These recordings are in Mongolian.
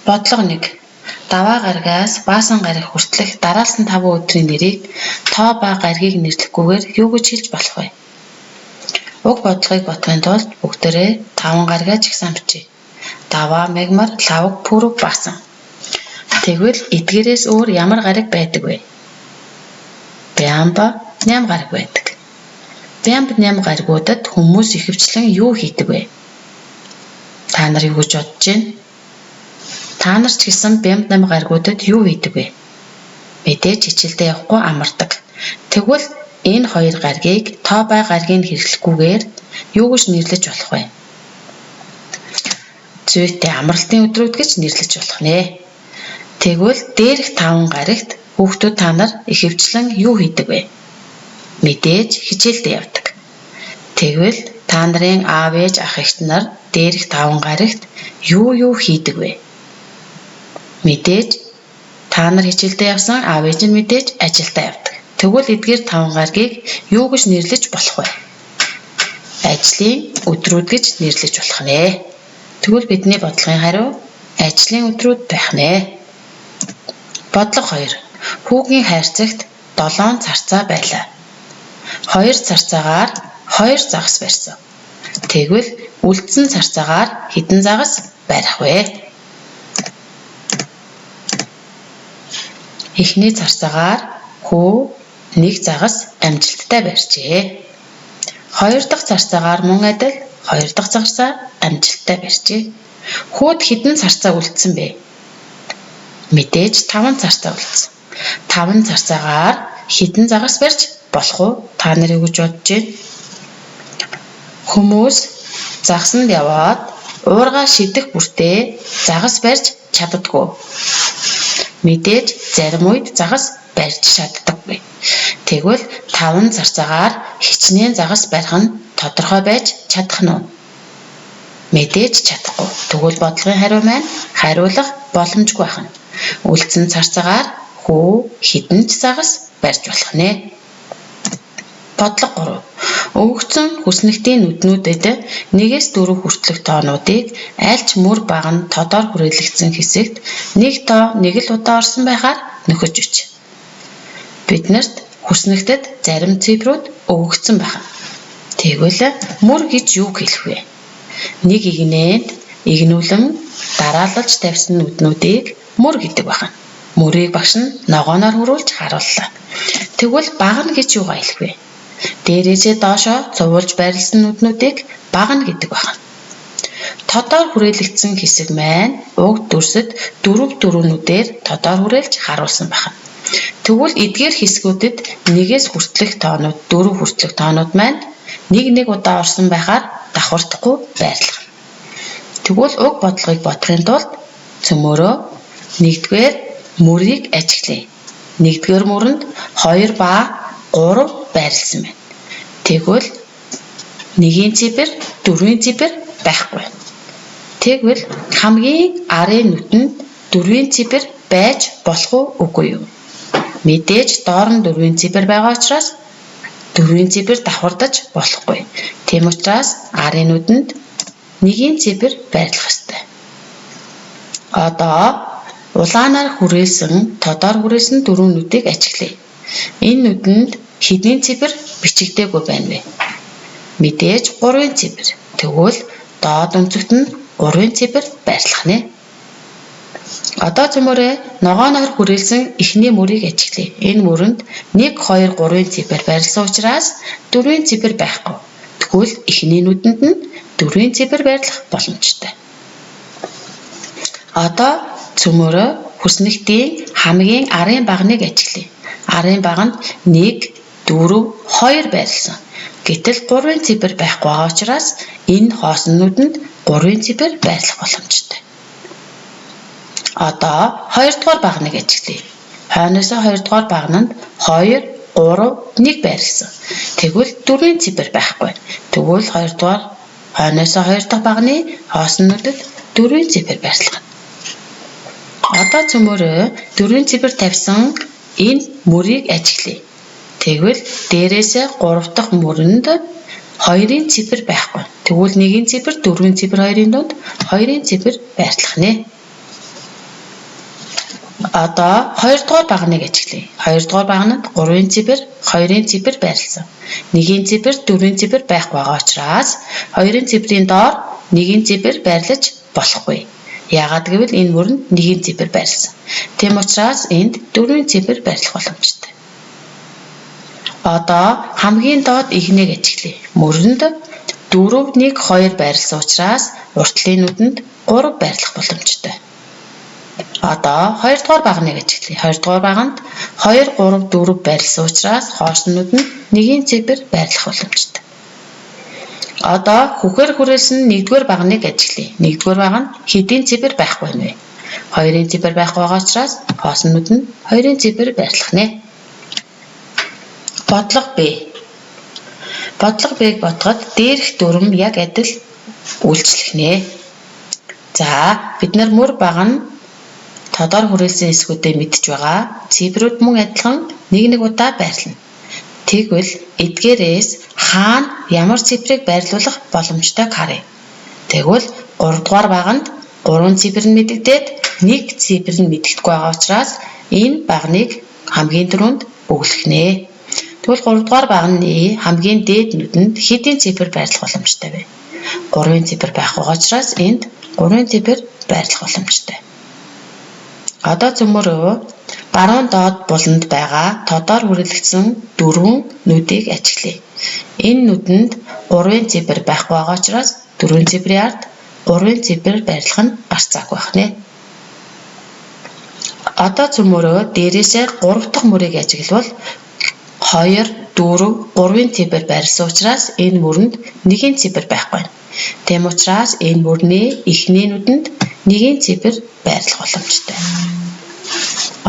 Бодлого 1. Даваа гаригаас баасан гариг хүртэлх дараалсан 5 өдрийн нэрийг тоо ба гаригийг нэрлэхгүйгээр юу гэж хэлж болох вэ? Уг бодлогыг бодохын тулд бүгдээрээ 5 гаригаа жигсаан бичье. Даваа, мегмар, лавг, пүрэг, баасан. Тэгвэл эдгээрээс өөр ямар гариг байдаг вэ? Бямба 8 гариг байдаг. Бямб 8 гаригуудад хүмүүс ихэвчлэн юу хийдэг вэ? Та нар юу гэж бодож байна? Та нар ч гэсэн бямб 8 гаригуудад юу хийдэг вэ? Мэдээж хичээлдээ явахгүй амардаг. Тэгвэл энэ хоёр гаригийг тоо бай гаригийг хэрэглэхгүйгээр юу гэж нэрлэж болох вэ? Зүйтэй амралтын өдрүүд гэж нэрлэж болох нэ. Тэгвэл дээрх 5 гаригт хүүхдүүд та нар ихэвчлэн юу хийдэг вэ? Мэдээж хичээлдээ явдаг. Тэгвэл та нарын аав ээж ах эгч нар дээрх 5 гаригт юу хийдэг вэ? Мэдээж та нар хичээлдээ явсан, аав ээж нь мэдээж ажилдаа явдаг. Тэгвэл эдгээр 5 гаригийг юу гэж нэрлэж болох вэ? Ажлын өдрүүд гэж нэрлэж болох нэ. Тэгвэл бидний бодлогын хариу ажлын өдрүүд байх нэ. Бодлого 2. Хүүгийн хайрцагт 7 царцаа байлаа. 2 царцаагаар 2 загас барьсан. Тэгвэл үлдсэн царцаагаар хэдэн загас барих вэ? Эхний царцаагаар хүү 1 загас амжилттай барьжээ. 2 дахь царцаагаар мөн адил 2 дахь царцаа амжилттай барьжээ. Хүүд хэдэн царцаа үлдсэн бэ? Мэдээж 5 царцаа үлдсэн. 5 царцаагаар хэдэн загас барьж болох уу? Та нар юу гэж бодож байна? Хүмүүс загсанд яваад уургаа шидэх бүртээ загас барьж чаддаггүй. Мэдээж зарим үед загас барьж чаддаггүй. Тэгвэл 5 царцаагаар хичнээн загас барих нь тодорхой байж чадах нь уу? Мэдээж чадахгүй. Тэгвэл бодлогын хариу маань хариулах боломжгүй байх нь. Үлдсэн царцаагаар хүү хэдэн ч загас барьж болох нэ. Бодлого 3. Өвөгцөн хүснэгтийн нүднүүдэд 1-4 хүртэлх тоонуудыг альч мөр баган тодор хүрээлэгдсэн хэсэгт 1 тоо 1 л удаа орсон байхаар нөхөж үч. Биднэрт хүснэгтэд зарим цифрүүд өвөгцөн байна. Тэгвэл мөр гэж юу хэлэх вэ? Нэг игнэнд игнүүлэн дараалалж тавьсан нүднүүдийг мөр гэдэг байна. Мөрийг багш нь ногооноор хөрвүүлж харууллаа. Тэгвэл багна гэж юугаа хэлэх вэ? Дээрээсээ доошоо цувуулж байрласан нүднүүдийг багна гэдэг байна. Тодор хүрээлэгдсэн хэсэг маань уг дүрсэд 4 нүдээр тодор хүрээлж харуулсан байна. Тэгвэл эдгээр хэсгүүдэд 1-ээс хүртэлх тоонууд 4 хүртэлх тоонууд маань 1 удаа орсон байхаар давхардахгүй байрлах. Тэгвэл уг бодлогыг бодохын тулд цөмөөрөө 1-р мөрийг ажиглая. 1-р мөрөнд 2 ба 3 байрлсан байна. Тэгвэл 1-ийн цифр 4-ийн цифр байхгүй. Тэгвэл хамгийн арын нүдэнд 4-ийн цифр байж болох уу үгүй юу? Мэдээж доор нь 4-ийн цифр байгаа учраас 4-ийн цифр давхардаж болохгүй. Тийм учраас арын нүдэнд 1-ийн цифр байрлах ёстой. Одоо улаанаар хүрээсэн, тодор хүрээсэн 4 нүдийг ажиглая. Энэ нүдэнд хэдийн цифр бичигдээгүй байна вэ? Мэдээж 3-ын цифр. Тэгвэл доод өнцөгт нь 3-ын цифр байрлах нэ. Одоо цөмөөрөө ногооноор хүрээлсэн эхний мөрийг ажиглая. Энэ мөрөнд 1, 2, 3-ын цифр байрласан учраас 4-ийн цифр байхгүй. Тэгвэл эхний нүдэнд нь 4-ийн цифр байрлах боломжтой. Одоо цөмөөрөө хүснэгтийн хамгийн арын багныг ажиглая. Арын баганд 1, 4, 2 байрлсан. Гэтэл 3-ын цифр байхгүй байгаа учраас энэ хоосон нүдэнд 3-ын цифр байрлах боломжтой. Одоо 2-р багныг ажиглая. Хойноосоо 2-р багнанд 2, 3, 1 байрлсан. Тэгвэл 4-ийн цифр байхгүй. Тэгвэл 2-р хойноосоо 2 дахь багны хоосон нүдэд 4-ийн цифр байрлах. Одоо цөмөөрөө 4-ийн цифр тавьсан энэ мөрийг ажиглая. Тэгвэл дээрээсээ 3 дахь мөрөнд 2-ын цифр байхгүй. Тэгвэл 1-ийн цифр 4-ийн цифр 2-ын дунд 2-ын цифр байрлах нэ. Одоо 2 дугаар багныг ажиглая. 2 дугаар багнад 3-ын цифр, 2-ын цифр байрласан. 1-ийн цифр, 4-ийн цифр байхгүй байгаа учраас 2-ын цифрийн доор 1-ийн цифр байрлаж болохгүй. Яагаад гэвэл энэ мөрөнд 1-ийн цифр байрласан. Тийм учраас энд 4-ийн цифр байрлах боломжтой. Одоо хамгийн доод игнийг ажиглая. Мөрөнд 4, 1, 2 байрласан учраас уртлын нүдэнд 3 байрлах боломжтой. Одоо 2 дугаар багныг ажиглая. 2 дугаар баганд 2, 3, 4 байрласан учраас хоошнууд нь 1-ийн цифр байрлах боломжтой. Одоо хүхээр хүрээсэн 1-р багныг ажиглая. 1-р баганд хэдийн цифр байхгүй нэ. 2-ын цифр байхгүй байгаа учраас хооснууд нь 2-ын цифр байрлах нэ. Бодлого Б. Бодлого Б-г бодоход дээрх дүрм яг адил үйлчлэх нэ. За бид нар мөр багна тодор хүрээлсэн хэсгүүдээ мэдж байгаа. Цифрүүд мөн адилхан нэг удаа байрлана. Тэгвэл эдгээрээс хаана ямар цифрыг байрлуулах боломжтойг харъя. Тэгвэл 3 дугаар баганд 3 цифр нь мэдэгдээд 1 цифр нь мэдэгдэхгүй байгаа учраас энэ багныг хамгийн түрүүнд өглөх нэ. Тэгвэл 3 дугаар багны хамгийн дээд нүдэнд хэдийн цифр байрлах боломжтой вэ? 3-ын цифр байх байгаа учраас энд 3-ын цифр байрлах боломжтой. Одоо цөмөрөө баруун доод буланд байгаа тодор хүрээлэгдсэн 4 нүдийг ажиглая. Энэ нүдэнд 3-ын цифр байхгүй байгаа учраас 4-ийн цифрийн ард 3-ын цифр байрлах нь гарцааг байх нэ. Одоо цөмөрөө дээрээсээ 3 дахь мөрийг ажиглавал 2, 4, 3-ын цифр байрласан учраас энэ мөрөнд 1-ийн цифр байхгүй. Тийм учраас энэ мөрний эхний нүдэнд 1-ийн цифр байрлах боломжтой.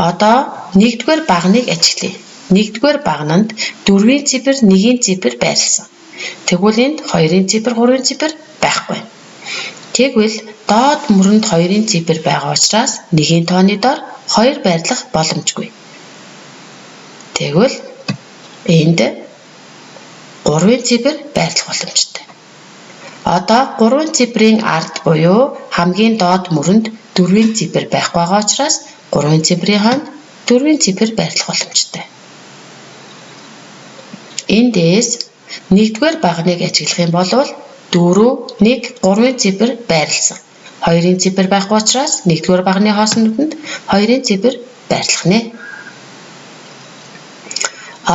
Одоо 1-р багныг ажиглая. 1-р багнанд 4-ийн цифр, 1-ийн цифр байрласан. Тэгвэл энд 2-ын цифр, 3-ын цифр байхгүй. Тэгвэл доод мөрөнд 2-ын цифр байгаа учраас 1-ийн тооны доор 2 байрлах боломжгүй. Тэгвэл энд 3-ын цифр байрлах боломжтой. Одоо 3 цифрийн ард буюу хамгийн доод мөрөнд 4-ийн цифр байхгүй байгаа учраас 3 цифрийн хойно 4 цифр байрлах боломжтой. Эндээс 1-р багныг ажиглах юм бол 4, 1, 3 цифр байрласан. 2-ын цифр байхгүй учраас 1-р багны хооснууданд 2-ын цифр байрлах нэ.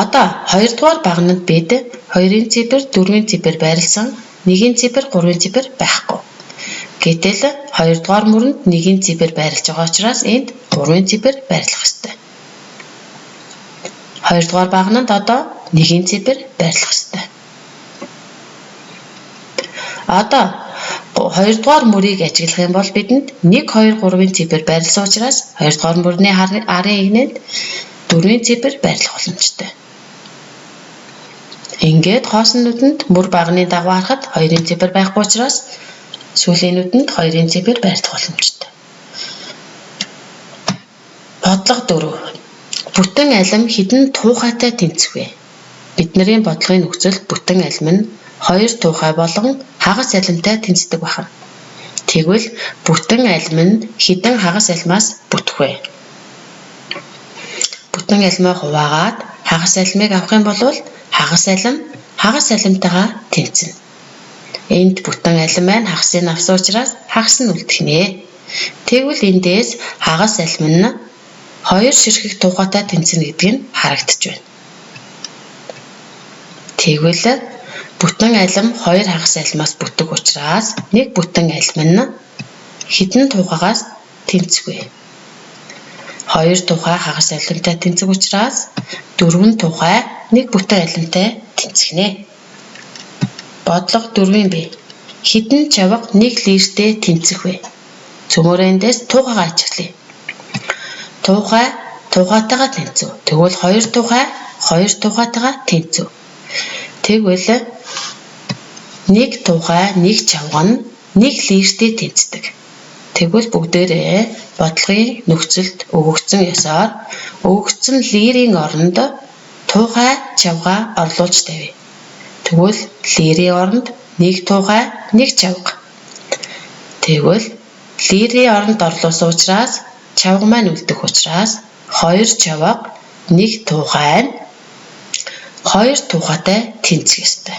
Одоо 2-р багнад бид 2-ын цифр, 4-ийн цифр байрласан, 1-ийн цифр, 3-ийн цифр байхгүй. Гэтэл 2-р мөрөнд 1-ийн цифр байрлаж байгаа учраас энд 3-ийн цифр байрлах ёстой. 2-р багнад одоо 1-ийн цифр байрлах ёстой. Одоо 2-р мөрийг ажиглах юм бол бидэнд 1, 2, 3-ийн цифр байрласан учраас 2-р мөрний арын игнэнд 4-ийн цифр байрлах боломжтой. Ингээд хооснууданд мөр багны дагуу харахад 2-ын цифр байхгүй учраас сүүлийн нүдэнд 2-ын цифр байрлах боломжтой. Бодлого 4. Бүтэн алим хэдэн туухайтай тэнцэх вэ? Бидний бодлогын нөхцөлд бүтэн алим нь 2 туухай болон хагас алимтай тэнцдэг байна. Тэгвэл бүтэн алим нь хэдэн хагас алимаас бүтэх вэ? Бүтэн алимаа хуваагаад хагас алимыг авах юм бол хагас алимтайгаа тэнцэнэ. Энд бүтэн алим маань хагасыг авсан учраас хагас нь үлдэх нэ. Тэгвэл эндээс хагас алим нь 2 ширхэг туухайтай тэнцэнэ гэдэг нь харагдаж байна. Тэгвэл бүтэн алим 2 хагас алимаас бүтэх учраас нэг бүтэн алим нь хэдэн туухайгаас тэнцэх вэ? 2 тухай хагас алимтай тэнцэх учраас 4 тухай нэг бүтэн алимтай тэнцэх нэ. Бодлого 4-ийн Б. Хэдэн чавга нэг лиртэй тэнцэх вэ? Цөмөрөө эндээс туухайгаа ажиглая. Туухай тухайтайгаа тэнцв. Тэгвэл 2 тухай 2 тухайтайгаа тэнцв. Тэгвэл нэг тухай нэг чавга нь нэг лиртэй тэнцдэг. Тэгвэл бүгдээрээ бодлогын нөхцөлд өгөгдсөн ёсоор өгөгдсөн лирийн оронд туухай чавга орлуулж тавь. Тэгвэл лирийн оронд нэг туухай нэг чавга. Тэгвэл лирийн оронд орлуулсан учраас чавга маань үлдэх учраас 2 чавга 1 тухай нь 2 тухайтай тэнцэх ёстой.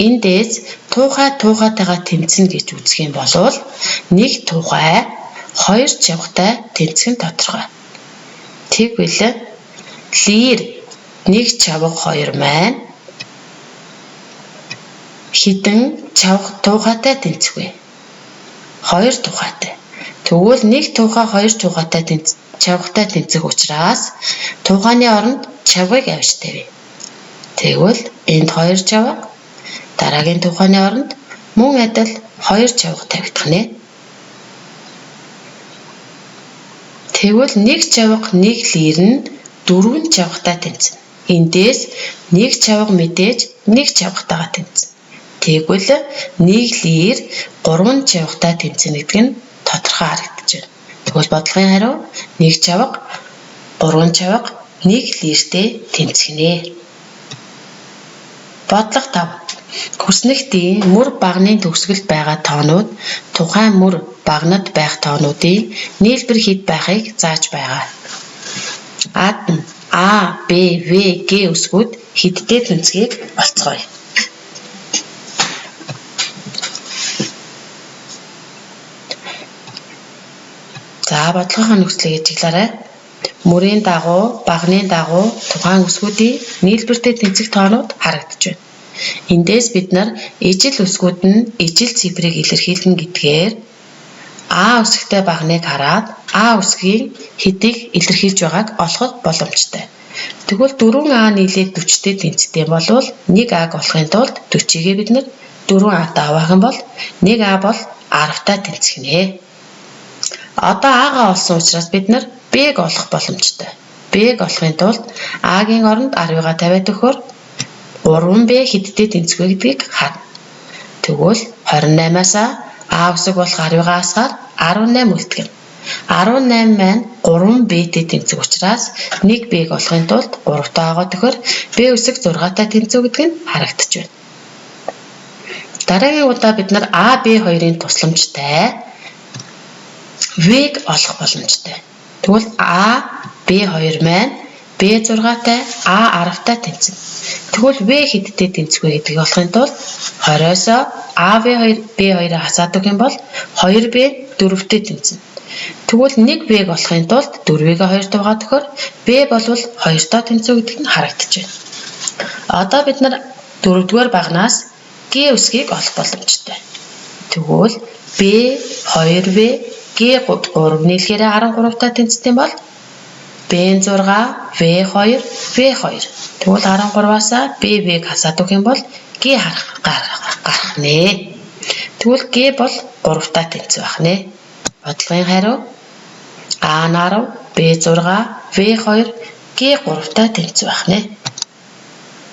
Эндээс тухайтайгаа тэнцэнэ гэж үзэх юм бол 1 тухай 2 чавгатай тэнцэх нь тодорхой. Тэгвэл лир 1 чавга 2 маань хэдэн чавга тухайтай тэнцэх вэ? 2 тухайтай. Тэгвэл 1 тухай 2 тухайтай чавгатай тэнцэх учраас тухайны оронд чавгыг авч тавь. Тэгвэл энд 2 чавга, дараагийн тухайны оронд мөн адил 2 чавга тавигдах нэ. Тэгвэл 1 чавга 1 лир нь 4 чавгатай тэнцэнэ. Эндээс 1 чавга мэдээж 1 чавгатайгаа тэнцэнэ. Тэгвэл 1 лир 3 чавгатай тэнцэнэ гэдэг нь тодорхой харагдаж байна. Тэгвэл бодлогын хариу 1 чавга 3 чавга 1 лиртэй тэнцэнэ. Бодлого 5. Хүснэгтийн мөр багны төгсгөлд байгаа тоонууд тухайн мөр багнад байх тоонуудын нийлбэр хэд байхыг зааж байгаа. Ад нь А, Б, В, Г үсгүүд хэдтэй тэнцгийг олцгоё. За бодлогын нөхцөлийг ажиглаарай. Мөрийн дагуу, багны дагуу тухайн үсгүүдийн нийлбэртэй тэнцэх тоонууд харагдаж байна. Эндээс бид нар ижил үсгүүд нь ижил цифрыг илэрхийлнэ гэдгээр А үсэгтэй багныг хараад А үсгийн хэдийг илэрхийлж байгааг олоход боломжтой. Тэгвэл 4А нийлээд 40-тэй тэнцдэг юм бол 1Аг олохын тулд 40-ийг бид нар 4А-тай авах юм бол 1А бол 10-тай тэнцэнэ. Одоо А-гаа олсон учраас бид нар Б-г олох боломжтой. Б-г олохын тулд А-гийн оронд 10-га тавиад өгөхөөр 3B хэдтэй тэнцэх вэ гэдгийг харна. Тэгвэл 28-аас А үсэг болох 10-га асгаар 18 үлдгэнэ. 18 маань 3B-тэй тэнцэх учраас 1B-г олохын тулд 3-тай агаад өгөхөөр B үсэг 6-тай тэнцэх гэдэг нь харагдаж байна. Дараагийн удаа бид нар А, Б хоёрын тусламжтай V-г олох боломжтой. Тэгвэл А, Б хоёр маань B6-тай А 10-тай тэнцэнэ. Тэгвэл V хэдтэй тэнцэх вэ гэдгийг олохын тулд 20-оос А, B2-ыг хасаад өгөх юм бол 2B 4-тэй тэнцэнэ. Тэгвэл 1B-г олохын тулд 4-ийг 2-т угаад өгөхөөр B болвол 2-той тэнцэх гэдэг нь харагдаж байна. Одоо бид нар 4-р багнаас Г үсгийг олох боломжтой. Тэгвэл B 2V Г 3 нийлэхээр 13-тай тэнцдэг юм бол B 6 V 2 V 2. Тэгвэл 13-аас BV-г хасаад өгөх юм бол Г гарах нэ. Тэгвэл Г бол 3-тай тэнцэх байх нэ. Бодлогын хариу А 10 B 6 V 2 Г 3-тай тэнцэх байх нэ.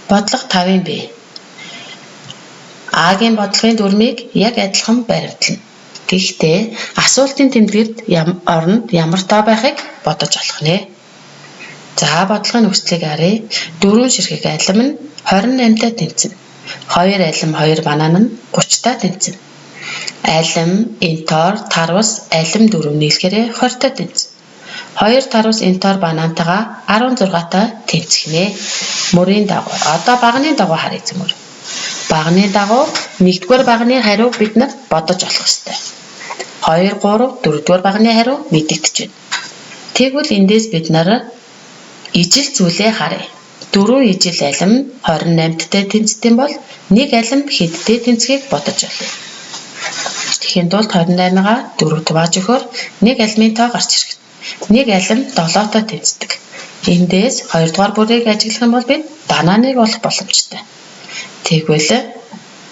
Бодлого 5-ын Б. А-гийн бодлогын дүрмийг яг адилхан баримтлана. Гэхдээ асуултын тэмдэгт оронд ямар тоо байхыг бодож олох нэ. За бодлогын нөхцөлийг харъя. 4 ширхэг алим нь 28-тай тэнцэнэ. 2 алим 2 банан нь 30-тай тэнцэнэ. Алим, энтор, тарвас, алим 4 нийлэхээр 20-тай тэнцэнэ. 2 тарвас, энтор, банантайгаа 16-тай тэнцэнэ. Мөрийн дагуу. Одоо багны дагуу харъя зэмөр. Багны дагуу 1-р багны хариу бид нар бодож олох ёстой. 2, 3, 4-р багны хариу мэдэгдэж байна. Тэгвэл эндээс бид нар ижил зүйлээ харъя. 4 ижил алим 28-тай тэнцдэг бол 1 алим хэдтэй тэнцгийг бодож олъё. Тэгэхэд тулд 28-гаа 4-т хувааж өгөхөөр 1 алимын тоо гарч ирнэ. 1 алим 7-той тэнцдэг. Эндээс 2-р бүрийг ажиглах юм бол бид бананыг олох боломжтой. Тэгвэл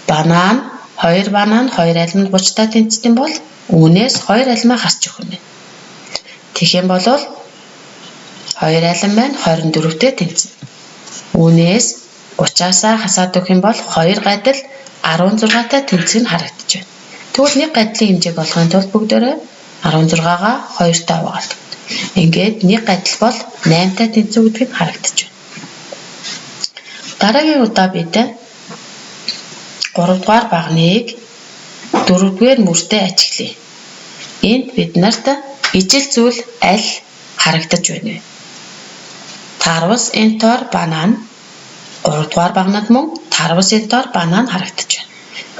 банан 2 банан 2 алимд 30-тай тэнцдэг бол үүнээс 2 алимаа харж өгөх нь. Тэгэх юм бол 2 алим маань 24-тэй тэнцэнэ. Үүнээс 30-аас хасаад өгөх юм бол 2 гадил 16-тай тэнцэх нь харагдаж байна. Тэгвэл нэг гадлын хэмжээг олохын тулд бүгдээрээ 16-гаа 2-тай аваад. Ингээд нэг гадил бол 8-тай тэнцэх гэдгийг харагдаж байна. Дараагийн удаа бид 3-р багныг 4-р мөртэй ажиглая. Энд бид нарт Ижил зүйл аль харагдаж байна вэ? Тарвас, энтор, банан 3 дугаар багнад мөн тарвас, энтор, банан харагдаж байна.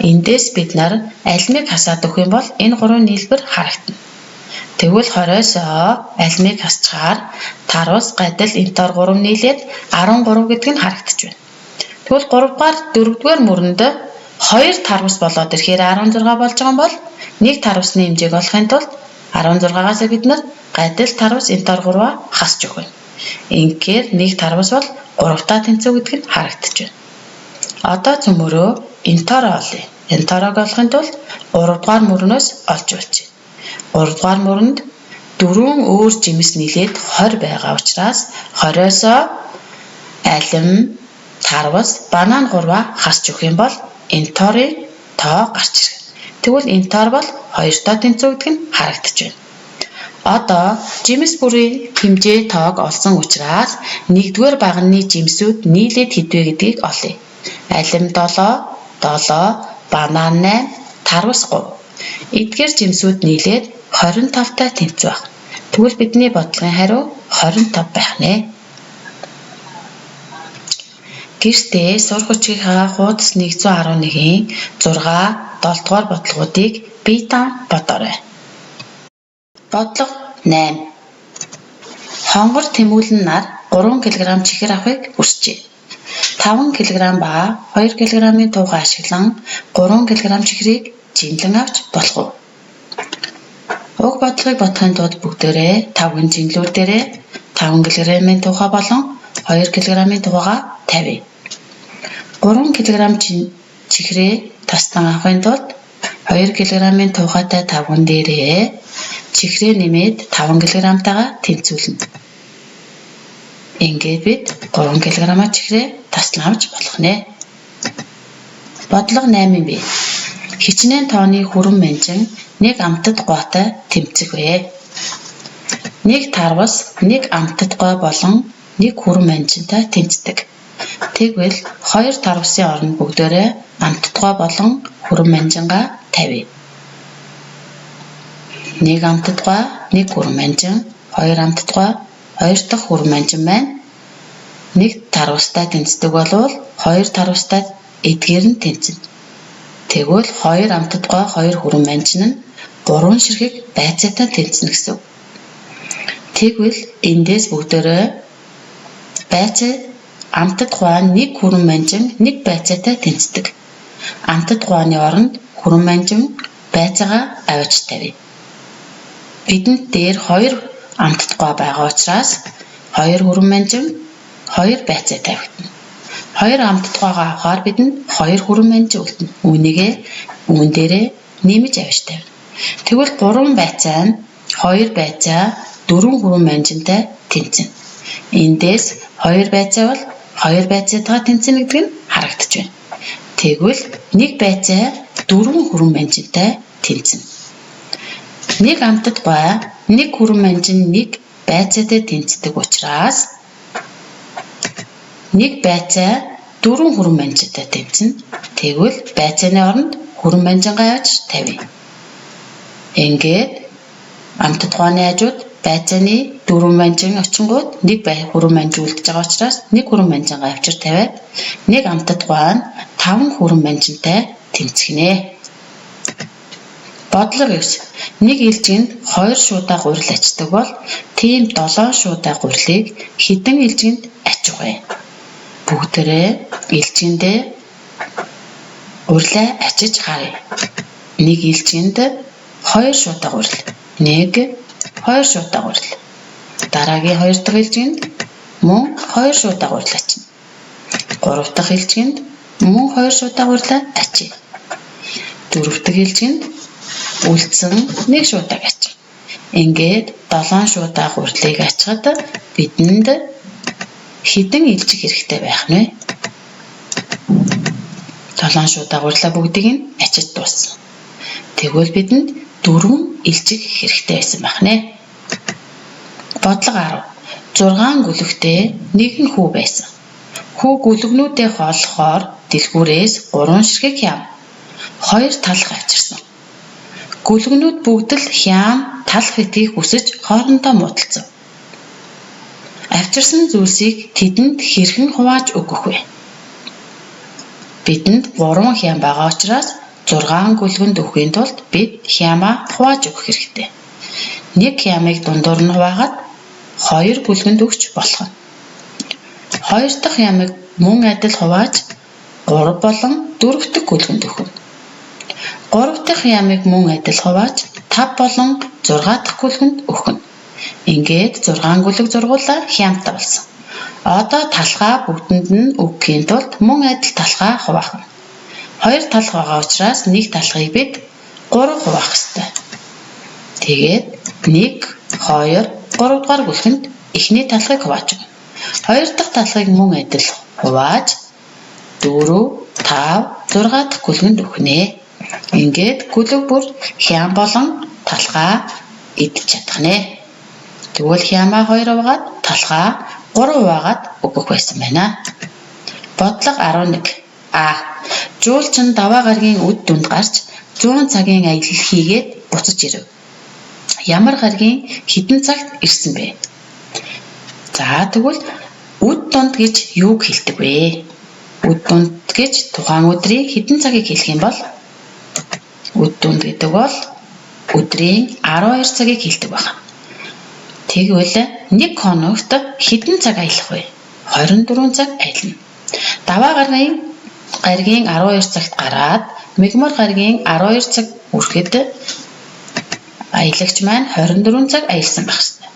Эндээс бид нар альмыг хасаад өгөх юм бол энэ 3 нийлбэр харагдана. Тэгвэл 20-оос альмыг хасчаар тарвас, гадил, энтор 3 нийлээд 13 гэдэг нь харагдаж байна. Тэгвэл 3 дугаар 4 дугаар мөрөнд 2 тарвас болоод ирэхээр 16 болж байгаа юм бол нэг тарвасны хэмжээг олохын тулд 16-аас бид нар гадил, тарвас, энтор 3-аа хасч өгөх байна. Ингээд нэг тарвас бол 3-таа тэнцүү гэдэг нь харагдаж байна. Одоо цөмөрөө энтороо олъё. Энторог олохын тулд 3 дугаар мөрнөөс олж болчих. 3 дугаар мөрөнд 4 өөр жимс нийлээд 20 байгаа учраас 20-оос алим, тарвас, банан 3-аа хасч өгөх юм бол энторын тоо гарч ирнэ. Тэгвэл энтор бол 2-тоо тэнцүү гэдэг нь харагдаж байна. Одоо жимс бүрийн хэмжээ тоог олсон учраас 1-р багны жимсүүд нийлээд хэдвэ гэдгийг олъё. Алим 7, банан 8, тарвас 3. Эдгээр жимсүүд нийлээд 25-тай тэнцүү байна. Тэгвэл бидний бодлогын хариу 25 байх нэ. Гэртээ сурах хүчийнхаа хуудас 111-ийн 6, 7 дугаар бодлогуудыг биетан бодоорой. Бодлого 8. Хонгор тэмүүлэн нар 3 кг чихэр авахыг хүсжээ. 5 кг ба 2 кг-ийн туугаа ашиглан 3 кг чихрийг жинлэн авч болох уу? Уг бодлогыг бодохын тулд бүгдээрээ 5-ын жинлүүр дээрээ 5 кг-ийн туухаа болон 2 кг-ийн туухаагаа тавья. 3 кг чихрээ таслан авахын тулд 2 кг-ийн туухаатай 5 дээрээ чихрээ нэмээд 5 кг-тайгаа тэнцвүүлнэ. Ингээд бид 3 кг чихрээ таслан авч болох нэ. Бодлого 8-ын бий. Хичнээн тооны хүрэн менжин нэг амтад гуйтай тэмцэх вэ. Нэг тарвас нэг амтад гуй болон нэг хүрэн менжинтай тэнцдэг. Тэгвэл 2 тарвасын оронд бүгдээрээ амтад гуй болон хүрэн менжингаа тавья. Нэг амтад гуй, нэг хүрэн менжин, 2 амтад гуй, 2 дахь хүрэн менжин байна. Нэг тарвастай тэнцдэг болвол 2 тарвастай эдгээр нь тэнцэнэ. Тэгвэл 2 амтад гуй, 2 хүрэн менжин нь 3 ширхэг байцаатай тэнцэнэ гэсэн. Тэгвэл эндээс бүгдээрээ байцаа амтад гуй нэг хүрэн менжин нэг байцаатай тэнцдэг. Амтад гуйны оронд хүрэн менжин байцаагаа авч тавья. Бидэнд дээр 2 амтад гуй байгаа учраас 2 хүрэн менжин 2 байцаа тавигдана. 2 амтад гуйгаа авахаар бидэнд 2 хүрэн менжин үлдэнэ. Үүн дээрээ нэмж авч тавина. Тэгвэл 3 байцаа нь 2 байцаа 4 хүрэн менжинтэй тэнцэнэ. Эндээс 2 байцаа бол 2 байцаатайгаа тэнцэнэ гэдэг нь харагдаж байна. Тэгвэл 1 байцаа 4 хүрэн менжинтэй тэнцэнэ. Нэг амтад гуй нэг хүрэн менжин нэг байцаатай тэнцдэг учраас нэг байцаа 4 хүрэн менжинтэй тэнцэнэ. Тэгвэл байцааны оронд хүрэн менжингаа авч тавья. Ингээд амтад гуйны хажууд байцааны 4 менжин очингууд нэг хүрэн менжин үлдэж байгаа учраас нэг хүрэн менжингаа авчир тавиад нэг амтад гуй нь 5 хүрэн менжинтэй тэнцэнэ. Бодлого 9. Нэг илжинд 2 шуудаа гурил ачдаг бол тийм 7 шуудаа гурилыг хэдэн илжинд ачих вэ? Бүгдээрээ илжиндээ гурилаа ачиж харъя. Нэг илжинд 2 шуудаа гурил. 1, 2 шуудаа гурил. Дараагийн 2 дахь илжинд мөн 2 шуудаа гурил ачна. 3 дахь илжинд мөн 2 шуудаа гурилаа ачия. 4 дахь илжинд үлдсэн 1 шуудааг ачив. Ингээд 7 шуудаа гурилыг ачихад бидэнд хэдэн илжих хэрэгтэй байх нь вэ? 7 шуудаа гурилаа бүгдийг нь ачиж дууссан. Тэгвэл бидэнд 4 илжих хэрэгтэй байсан байх нэ. Бодлого 10. 6 гүлэгтэй нэгэн хүү байсан. Хүү гүлэгнүүдээ хооллохоор дэлгүүрээс 3 ширхэг хям 2 талх авчирсан. Гүлэгнүүд бүгд л хям талах этийг үсэж хоорондоо муудалцав. Авчирсан зүйлсийг тэдэнд хэрхэн хувааж өгөх вэ? Бидэнд 3 хям байгаа учраас 6 гүлгэнд өгөхийн тулд бид хямаа хувааж өгөх хэрэгтэй. 1 хямыг дундуур нь хуваагаад 2 гүлгэнд өгч болох нь. 2 дахь хямыг мөн адил хувааж 3 болон 4 дахь гүлгэнд өгөх нь. 3 дахь хямыг мөн адил хувааж 5 болон 6 дахь гүлгэнд өгөх нь. Ингээд 6 гүлэг зургуулаа хямтай болсон. Одоо талхаа бүгдэнд нь өгөхийн тулд мөн адил талхаа хуваах нь. 2 талх байгаа учраас 1 талхыг бид 3 хуваах ёстой. Тэгээд 1, 2, 3 дугаар гүлгэнд эхний талхыг хувааж өгнө. 2 дахь талхыг мөн адил хувааж 4, 5, 6 дахь гүлгэнд өгнө. Ингээд гүлэг бүр хям болон талхаа идэж чадах нэ. Тэгвэл хямаа 2 хуваагаад талхаа 3 хуваагаад өгөх байсан байна. Бодлого 11. Жуулчин даваа гарагийн үд дунд гарч 100 цагийн аялал хийгээд буцаж ирэв. Ямар гарагийн хэдэн цагт ирсэн бэ? Тэгвэл үд дунд гэж юуг хэлдэг вэ? Үд дунд гэж тухайн өдрийн хэдэн цагийг хэлэх юм бол үд дунд гэдэг бол өдрийн 12 цагийг хэлдэг байна. Тэгвэл 1 хоногт хэдэн цаг аялах вэ? 24 цаг аялна. Даваа гарагийн 12 цагт гараад мегмар гарагийн 12 цаг хүрэхэд аялагч маань 24 цаг аялсан байх ёстой.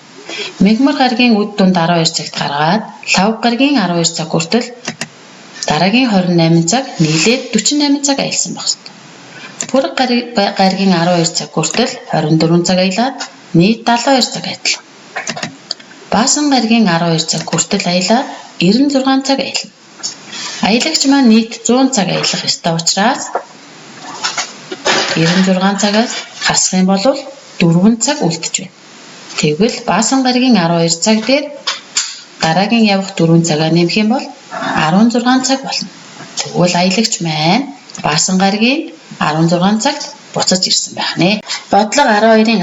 Мегмар гарагийн үд дунд 12 цагт гаргаад лав гарагийн 12 цаг хүртэл дараагийн 28 цаг нийлээд 48 цаг аялсан байх ёстой. Бүрэг гарагийн 12 цаг хүртэл 24 цаг аялаад нийт 72 цаг аяллаа. Баасан гарагийн 12 цаг хүртэл аялаад 96 цаг аялна. Аялагч маань нийт 100 цаг аялах ёстой учраас 96 цагаас хасах юм бол 4 цаг үлдэж байна. Тэгвэл баасан гарагийн 12 цаг дээр дараагийн явах 4 цагаа нэмэх юм бол 16 цаг болно. Тэгвэл аялагч маань баасан гарагийн 16 цагт буцаж ирсэн байх нэ. Бодлого 12-ын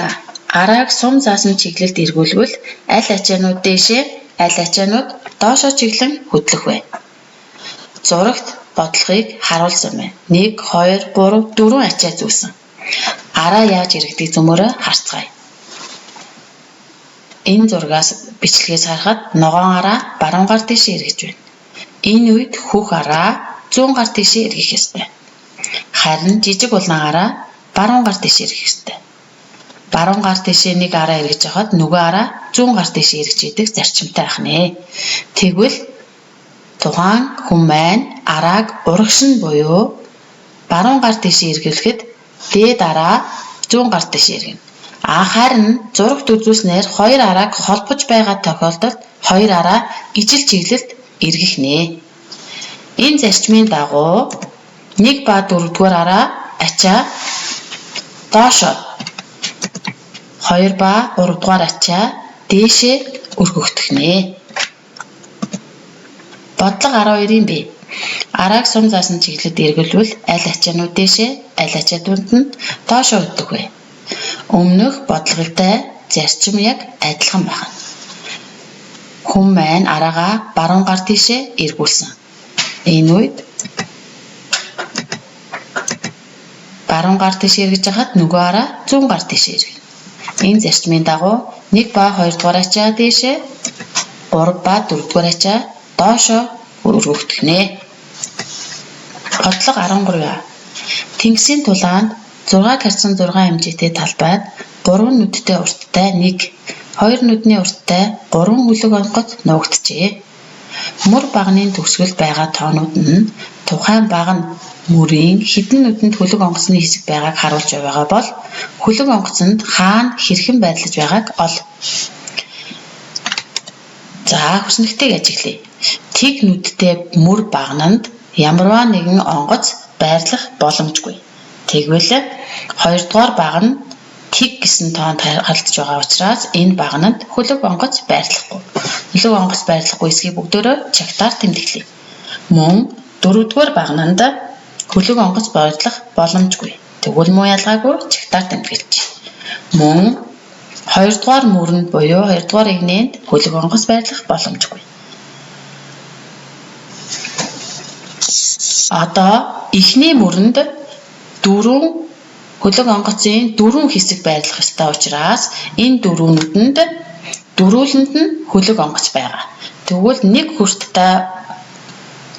арааг сум заасан чиглэлд эргүүлвэл аль ачаанууд дээшээ, аль ачаанууд доошоо чиглэн хөдлөх вэ? Зурагт бодлогыг харуулсан байна. 1, 2, 3, 4 ачаа зүүсэн. Араа яаж иргэдэг зөмөрөө харцгаая. Энэ зургаас бичлэгээс харахад ногоон араа баруун гар дэшээ эргэж байна. Энэ үед хөх араа зүүн гар дэшээ эргэх ёстой. Харин жижиг улаан араа баруун гар дэшээ эргэх ёстой. Баруун гар дэшээ нэг араа эргэж явахад нөгөө араа зүүн гар дэшээ эргэж идэг зарчимтай байх нэ. Тэгвэл тухайн хүн маань арааг урагшин буюу баруун гар дэшээ эргэлэхэд дээд араа зүүн гар дэшээ эргэнэ. Харин зурагт үзүүлснээр 2 арааг холбож байгаа тохиолдолд 2 араа ижил чиглэлд эргэх нэ. Энэ зарчмын дагуу 1 ба 4 дугаар араа ачаа доошоо 2 ба 3 дугаар ачаа дээшээ өргөгдөх нэ. Бодлого 12-ийн Б. Арааг сум заасан чиглэлд эргэлвэл аль ачаанууд дээшээ, аль ачаанууд нь доошоо өдөх вэ? Өмнөх бодлоготой зарчим яг адилхан байна. Хүн маань араагаа баруун гар дэшээ эргүүлсэн. Энэ үед баруун гар дэшээ эргэж хахад нөгөө араа зүүн гар дэшээ эргэнэ. Энэ зарчмын дагуу 1 ба 2 дугаар ачаа дээшээ, 3 ба 4 дугаар ачаа доошоо өргөгдөх нэ. Бодлого 13. Тэнгисийн тулаанд 6 карсан 6 хэмжээтэй талбайд 3 нүдтэй урттай 1, 2 нүдний урттай 3 хөлөг онгоц нуугджээ. Мөр багны төгсгөл байгаа тоонууд нь тухайн баг нь мөрийн хэдэн нүдэнд хөлөг онгоцны хэсэг байгааг харуулж байгаа бол хөлөг онгоцонд хаана хэрхэн байрлаж байгааг ол. Хүснэгтэйг ажиглая. Тэг нүдтэй мөр багнанд ямарваа нэгэн онгоц байрлах боломжгүй. Тэгвэл 2 дугаар баг нь тэг гэсэн тоонд харилцаж байгаа учраас энэ багнанд хөлөг онгоц байрлахгүй. Хөлөг онгоц байрлахгүй эсгийг бүгдөө чагтаар тэмдэглэе. Мөн 4 дугаар багнанд хөлөг онгоц байрлах боломжгүй. Тэгвэл муу ялгаагүй чагтаар тэмдэглэж. Мөн Хоёрдугаар мөрөнд буюу хоёрдугаар игнэнд хөлөг онгоц байрлах боломжгүй. Одоо эхний мөрөнд 4 хөлөг онгоцын 4 хэсэг байрлах ёстой учраас энэ дөрвүүдэнд дөрүүлэнд нь хөлөг онгоц байгаа. Тэгвэл нэг хүрттэй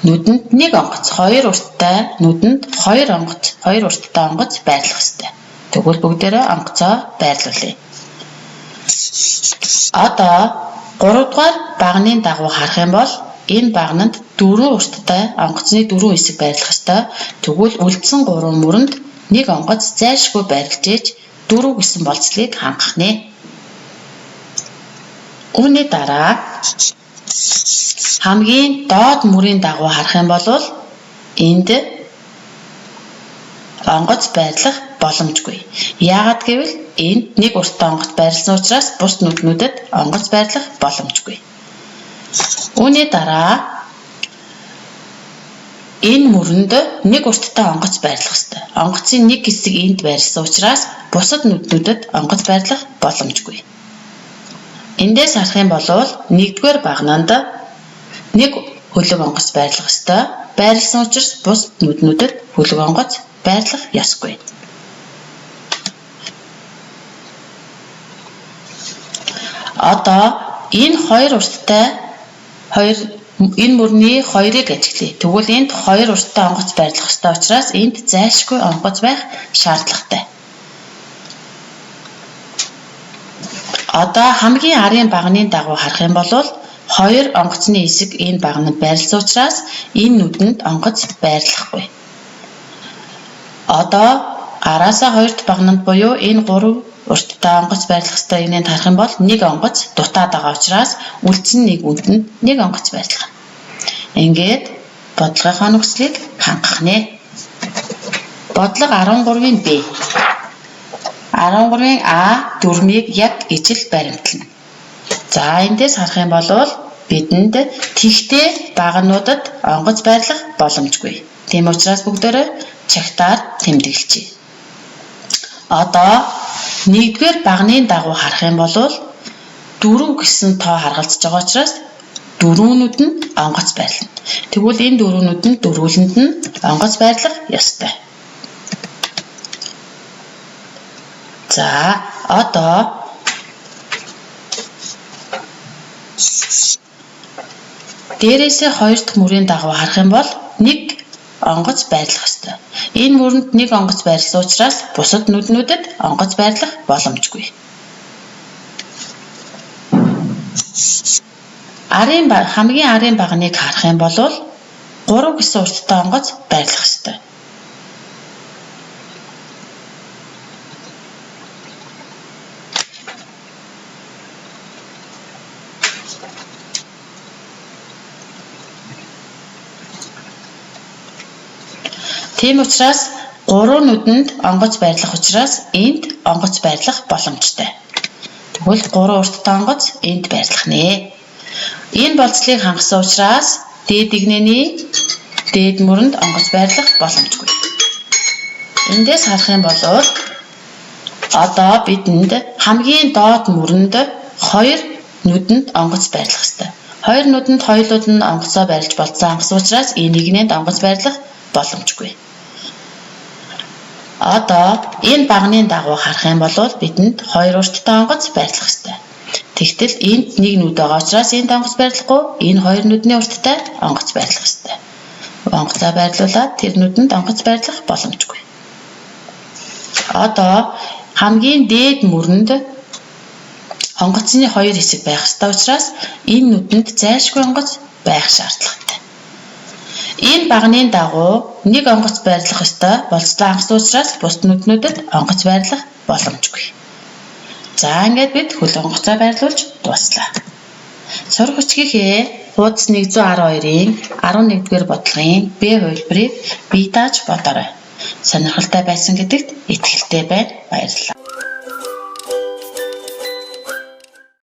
нүдэнд нэг онгоц, хоёр урттай нүдэнд хоёр урттай онгоц байрлах ёстой. Тэгвэл бүгдээрээ онгоцоо байрлуулъя. Одоо 3 дугаар багны дагуу харах юм бол энэ багнанд 4 урттай онгоцны 4 хэсэг байрлах ёстой. Тэгвэл үлдсэн 3 мөрөнд нэг онгоц зайлшгүй байрлаж ээж 4 гэсэн болцлыг хангах нэ. Үүний дараа хамгийн доод мөрийн дагуу харах юм бол энд онгоц байрлах боломжгүй. Яагаад гэвэл энд нэг урттай онгоц байрласан учраас бус нүднүүдэд онгоц байрлах боломжгүй. Үүний дараа энэ мөрөнд нэг урттай онгоц байрлах ёстой. Онгоцын нэг хэсэг энд байрласан учраас бусад нүднүүдэд онгоц байрлах боломжгүй. Эндээс харах юм бол 1-р багнанд нэг хөлөг онгоц байрлах ёстой. Байрласан учраас бус нүднүүдэд хөлөг онгоц байрлах ёсгүй. Одоо энэ хоёр урттай энэ мөрний хоёрыг ажиглая. Тэгвэл энд хоёр урттай онгоц байрлах ёстой учраас энд зайлшгүй онгоц байх шаардлагатай. Одоо хамгийн арын багны дагуу харах юм бол хоёр онгоцны хэсэг энэ багнанд байрласан учраас энэ нүдэнд онгоц байрлахгүй. Одоо араасаа хоёрт багнанд буюу энэ 3 урттай онгоц байрлах ёстой игнэнд харах юм бол нэг онгоц дутаад байгаа учраас үлдсэн нэг үндэнд нэг онгоц байрлах. Ингээд бодлогынхаа нөхцөлийг хангах нэ. Бодлого 13-ийн Б. 13-ийн А дүрмийг яг ижил баримтлана. За эндээс харах юм бол бидэнд тэгтээ багнуудад онгоц байрлах боломжгүй. Тийм учраас бүгдээрээ чагтаар тэмдэглэжээ. Одоо 1-р багны дагуу харах юм бол 4 гэсэн тоо харгалзаж байгаа учраас дөрүүнүүд нь онгоц байрлана. Тэгвэл энэ дөрүүнүүд нь дөрвөлөнд нь онгоц байрлах ёстой. За одоо дээрээсээ 2 дахь мөрийн дагуу харах юм бол нэг онгоц байрлах ёстой. Энэ мөрөнд нэг онгоц байрласан учраас бусад нүднүүдэд онгоц байрлах боломжгүй. Хамгийн арын багныг харах юм бол 3 гэсэн урттай онгоц байрлах ёстой. Тийм учраас 3 нүдэнд онгоц байрлах учраас энд онгоц байрлах боломжтой. Тэгвэл 3 урттай онгоц энд байрлах нэ. Энэ болцлыг хангасан учраас дээд игнэний дээд мөрөнд онгоц байрлах боломжгүй. Эндээс харах юм бол одоо бидэнд хамгийн доод мөрөнд 2 нүдэнд онгоц байрлах ёстой. 2 нүдэнд хоёулууд нь онгоцоо байрлаж болцсон хангасан учраас энэ игнэнд онгоц байрлах боломжгүй. Одоо энэ багны дагуу харах юм бол бидэнд 2 урттай онгоц байрлах ёстой. Тэгтэл энд нэг нүд байгаа учраас энд онгоц байрлахгүй, энэ 2 нүдний урттай онгоц байрлах ёстой. Онгоцоо байрлуулаад тэр нүдэнд онгоц байрлах боломжгүй. Одоо хамгийн дээд мөрөнд онгоцны 2 хэсэг байх ёстой учраас энэ нүдэнд зайлшгүй онгоц байх шаардлагатай. Энэ багны дагуу нэг онгоц байрлах ёстой болцлоо хангасан учраас бусад нүднүүдэд онгоц байрлах боломжгүй. За ингээд бид хөл онгоцоо байрлуулж дууслаа. Сурах хүчгийнхээ хуудас 112-ийн 11-р бодлогын Б хувилбарыг бие дааж бодоорой. Сонирхолтой байсан гэдэгт итгэлтэй байна. Баярлалаа.